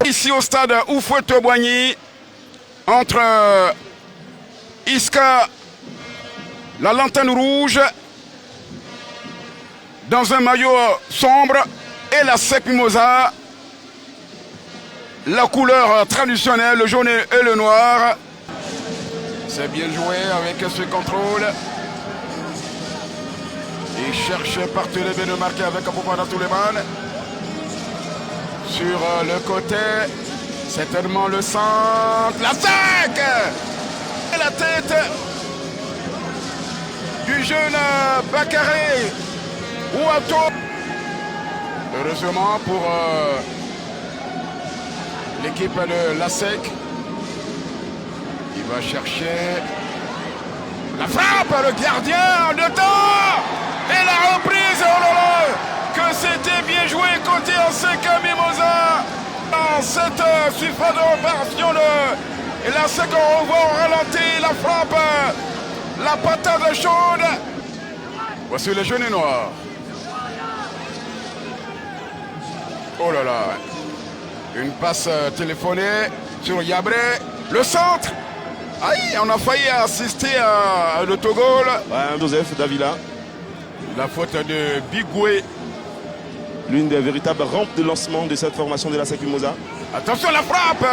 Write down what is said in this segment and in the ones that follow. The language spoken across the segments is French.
Ici au stade Houphouët-Boigny, entre Isca, la lanterne rouge, dans un maillot sombre, et la SEC Mimosa, la couleur traditionnelle, le jaune et le noir. C'est bien joué avec ce contrôle. Il cherche Barthélémy de marquer avec Aboubacar Souleymane. Sur le côté, certainement le centre. La SEC! Et la tête du jeune Bakary Ouattara. Heureusement pour l'équipe de la SEC. Il va chercher la frappe, le gardien de temps. Et la reprise, oh là là, que c'était bien joué côté ASEC Mimosa. Dans cette surface de réparation et la SEC, on revoit au ralenti la frappe, la patate chaude. Voici les jeunes noirs. Oh là là, une passe téléphonée sur Yabré, le centre. Aïe, on a failli assister à l'autogol. Ouais, Joseph Davila. La faute de Bigoué. L'une des véritables rampes de lancement de cette formation de la SEC Mimosa. Attention la frappe.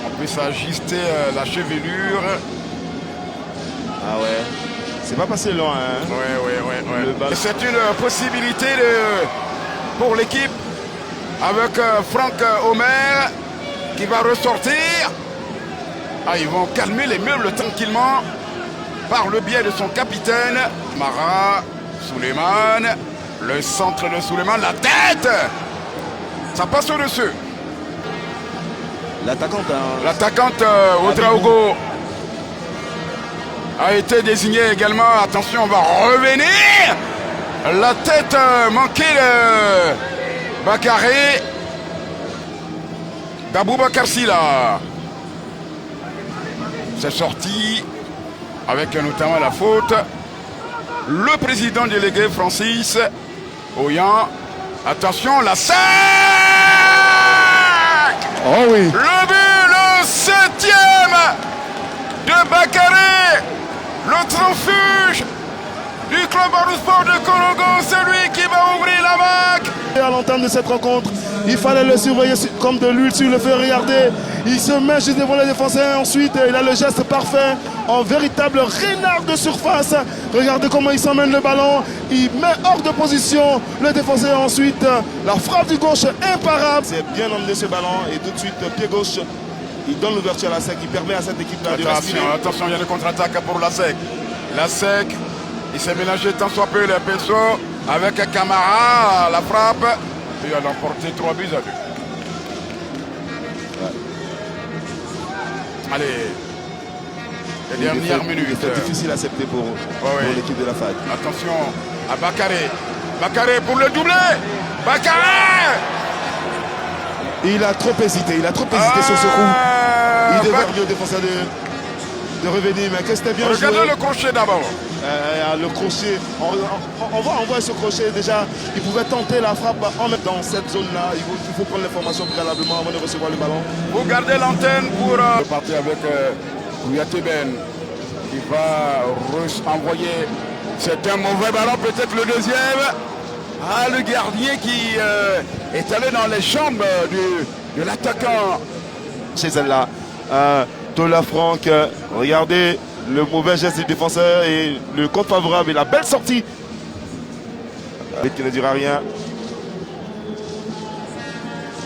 On peut s'ajuster la chevelure. Ah ouais, c'est pas passé loin. Hein. Ouais. C'est une possibilité pour l'équipe avec Franck Omer qui va ressortir. Ah, ils vont calmer les meubles tranquillement par le biais de son capitaine. Mara, Souleymane, le centre de Souleymane, la tête. Ça passe au-dessus. L'attaquante Ouedraogo a été désignée également. Attention, on va revenir. La tête manquée de Bakary d'Aboubacar Silla. C'est sorti avec notamment la faute. Le président délégué Francis Oyan. Attention, la SEC. Oh oui. Le but, le 7e de Bakary. Le transfuge du club Sport de Korogo, celui qui va ouvrir la marque. À l'entame de cette rencontre, il fallait le surveiller comme de l'huile sur le feu. Regardez, il se met juste devant les défenseurs. Ensuite, il a le geste parfait en véritable renard de surface. Regardez comment il s'emmène le ballon. Il met hors de position le défenseur. Ensuite, la frappe du gauche imparable. C'est bien emmené ce ballon et tout de suite, pied gauche, il donne l'ouverture à la SEC. Il permet à cette équipe-là de respirer. Attention, il y a une contre-attaque pour la SEC. La SEC, il s'est mélangé tant soit peu les pinceaux avec Camara, la frappe. Et il a emporté 3 buts à 2. Ouais. Allez, les dernières minutes. C'est difficile à accepter pour l'équipe de la FAD. Attention à Bakary. Bakary pour le doublé. Bakary. Il a trop hésité sur ce coup. Il devait permettre au défenseur de revenir, mais que c'était bien joué. Regardez le crochet d'abord. Le crochet, on voit ce crochet déjà. Il pouvait tenter la frappe en même dans cette zone-là. Il faut prendre l'information préalablement avant de recevoir le ballon. Vous gardez l'antenne pour partir avec Kouyaté Ben qui va envoyer. C'est un mauvais ballon, peut-être le deuxième. Ah, le gardien qui est allé dans les jambes de l'attaquant. C'est celle-là. Tola Franck, regardez le mauvais geste du défenseur et le compte favorable et la belle sortie. Qui ne dira rien.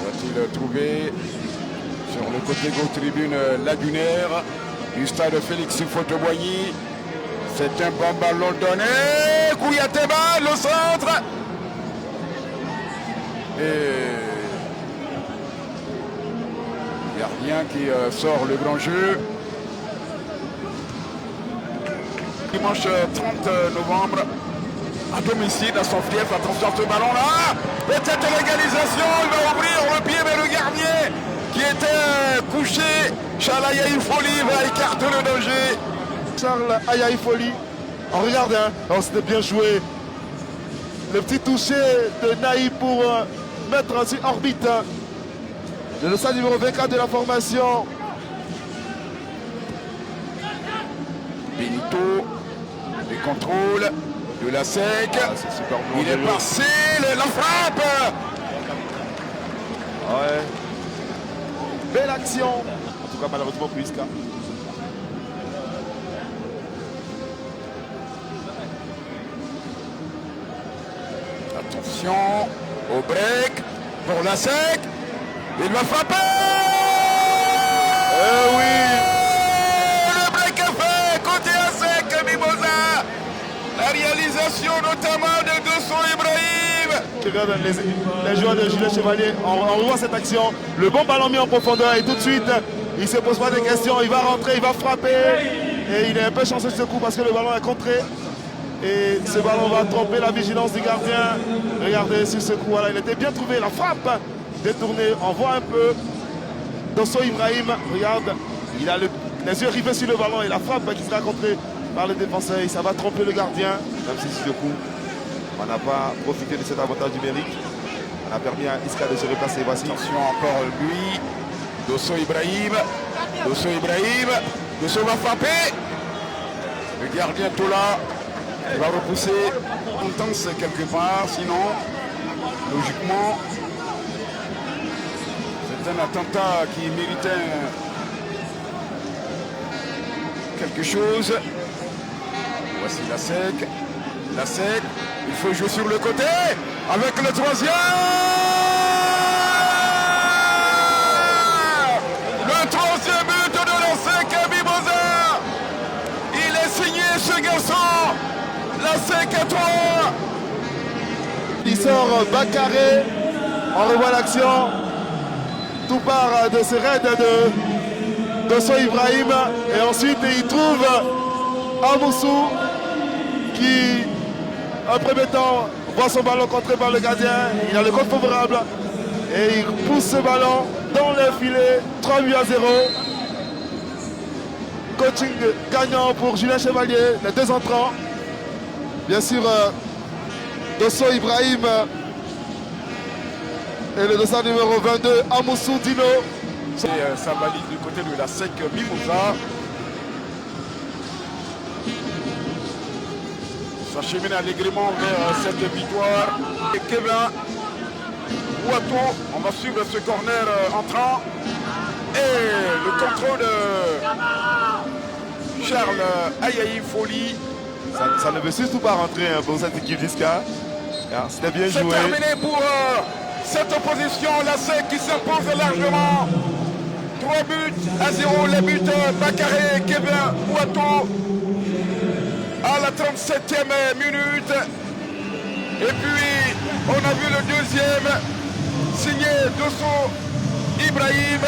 Va-t-il trouver sur le côté gauche tribune lagunaire du stade Félix Houphouët-Boigny? C'est un bon ballon donné. Kouyaté Ben, le centre. Et gardien qui sort le grand jeu. Dimanche 30 novembre, à domicile, à son fief. Attention à ce ballon-là. Peut-être l'égalisation. Il va ouvrir le pied, mais le gardien qui était couché, Charles Ayaï Foli, va écarter le danger. Charles Ayaï Foli. On regarde, hein. Oh, c'était bien joué. Le petit toucher de Naï pour mettre sur orbite le dossard numéro 24 de la formation. Benito, les contrôles de la SEC. Il est passé, la frappe. Ouais. Belle action. En tout cas, malheureusement pour Isca. Attention au break pour la SEC. Il va frapper. Eh oui. Le break est fait côté ASEC Mimosa. La réalisation notamment de Dosso Ibrahim. Regarde les joueurs de Julien Chevalier. On revoit cette action. Le bon ballon mis en profondeur et tout de suite, il ne se pose pas de questions. Il va rentrer, il va frapper. Et il est un peu chanceux ce coup parce que le ballon est contré. Et ce ballon va tromper la vigilance du gardien. Regardez sur ce coup, voilà, il était bien trouvé. La frappe détournée, on voit un peu Dosso Ibrahim. Regarde, il a les yeux rivés sur le ballon et la frappe qui sera contrée par le défenseur. Et ça va tromper le gardien. Même si sur ce coup, on n'a pas profité de cet avantage numérique. On a permis à Isca de se replacer. Voici. Attention encore lui. Dosso Ibrahim. Dosso Ibrahim. Dosso va frapper. Le gardien Tola. Il va repousser intense quelque part, sinon, logiquement, c'est un attentat qui méritait quelque chose. Voici la SEC. La SEC, il faut jouer sur le côté avec le troisième. Le troisième but de la SEC Mimosa. Il est signé ce garçon. La SEC à 3. Il sort Bakaré. On revoit l'action. Tout part de ce raid de Dosso Ibrahim. Et ensuite, il trouve Amoussou qui, en premier temps, voit son ballon contré par le gardien. Il a le compte favorable. Et il pousse ce ballon dans le filet. 3 buts à 0. Coaching gagnant pour Julien Chevalier, les deux entrants. Bien sûr, Dosso Ibrahim et le dossard numéro 22, Amoussou Dino. Ça valide du côté de la SEC Mimosa. Ça chemine allègrement vers cette victoire. Et Kevin Ouato, on va suivre ce corner entrant. Et le contrôle de Charles Ayaï Folie. Ça ne veut surtout pas rentrer pour cette équipe d'Isca. C'était bien joué. C'est terminé pour cette opposition. La SEC qui s'impose largement. 3 buts à 0. Les buts Bakaré et Kevin Ouato à la 37e minute. Et puis, on a vu le deuxième signé Dosso Ibrahim.